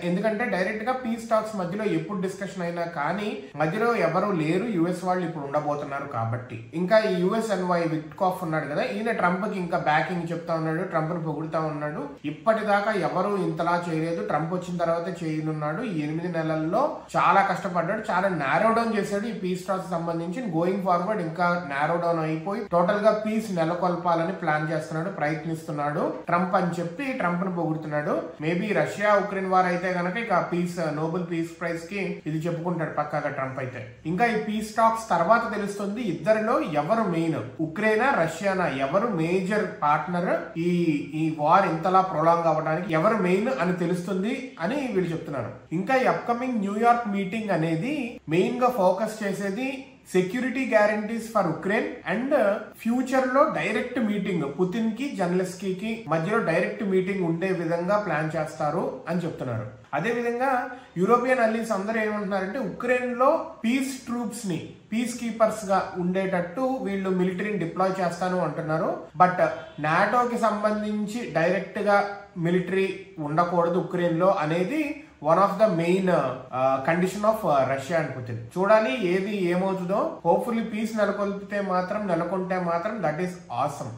ఎందుకంటే డైరెక్ట్ గా piece talks మధ్యలో ఎప్పుడు డిస్కషన్ అయినా కానీ మధ్యలో ఎవరు లేరు, యుఎస్ వాళ్ళు ఇప్పుడు ఉండబోతున్నారు కాబట్టి. ఇంకా ఈ యుఎస్ ఎన్వై విట్కాఫ్ ఉన్నాడు కదా, ఈయన ట్రంప్ కి ఇంకా బ్యాకింగ్ చెప్తా ఉన్నాడు, ట్రంప్ ని పొగుడుతా ఉన్నాడు. ఇప్పటిదాకా ఎవరు ఇంతలా చేయలేదు, ట్రంప్ వచ్చిన తర్వాత చేయనున్నాడు. ఈ 8 నెలల్లో చాలా కష్టపడ్డాడు, చాలా నారో డౌన్ చేశాడు ఈ పీస్ టాక్స్ సంబంధించి. గోయింగ్ ఫార్వర్డ్ ఇంకా నారో డౌన్ అయిపోయి టోటల్ గా పీస్ నెలకొల్పాలని ప్లాన్ చేస్తున్నాడు, ప్రయత్నిస్తున్నాడు ట్రంప్ అని చెప్పి ట్రంప్ ని పొగుడుతున్నాడు. మేబీ రష్యా ఉక్రెయిన్ వార్ అయితే గనక ఇక పీస్ నోబెల్ పీస్ ప్రైజ్ కి ఇది చెప్పుకుంటాడు పక్కాగా ట్రంప్ అయితే. ఇంకా ఈ పీస్ టాక్స్ తర్వాత తెలుస్తుంది ఇద్దరిలో ఎవరు మెయిన్, ఉక్రెయినా రష్యానా, ఎవరు మేజర్ పార్ట్నర్ ఈ వార్ ఇంతలా ప్రొలాంగ్ అవ్వడానికి ఎవరు మెయిన్ అని తెలుస్తుంది అని వీళ్ళు చెప్తున్నారు. ఇంకా ఈ అప్కమింగ్ న్యూయార్క్ మీటింగ్ అనేది మెయిన్ గా ఫోకస్ చేసేది security guarantees for Ukraine and future లో డైరెక్ట్ మీటింగ్ పుతిన్ కి జెలెన్స్కీ కి మధ్యలో డైరెక్ట్ మీటింగ్ ఉండే విధంగా ప్లాన్ చేస్తారు అని చెప్తున్నారు. అదే విధంగా యూరోపియన్ అలీస్ అందరూ ఏమంటున్నారంటే ఉక్రెయిన్ లో పీస్ ట్రూప్స్ ని పీస్ కీపర్స్ గా ఉండేటట్టు వీళ్ళు మిలిటరీని డిప్లాయ్ చేస్తాను అంటున్నారు. బట్ నాటోకి సంబంధించి డైరెక్ట్ గా మిలిటరీ ఉండకూడదు ఉక్రెయిన్ లో అనేది one of the main condition of Russia and Putin. చూడాలి ఏది ఏమవుతుందో. హోప్ఫుల్లీ పీస్ నెలకొల్పితే మాత్రం నెలకొంటే మాత్రం దట్ ఈస్ ఆసమ్.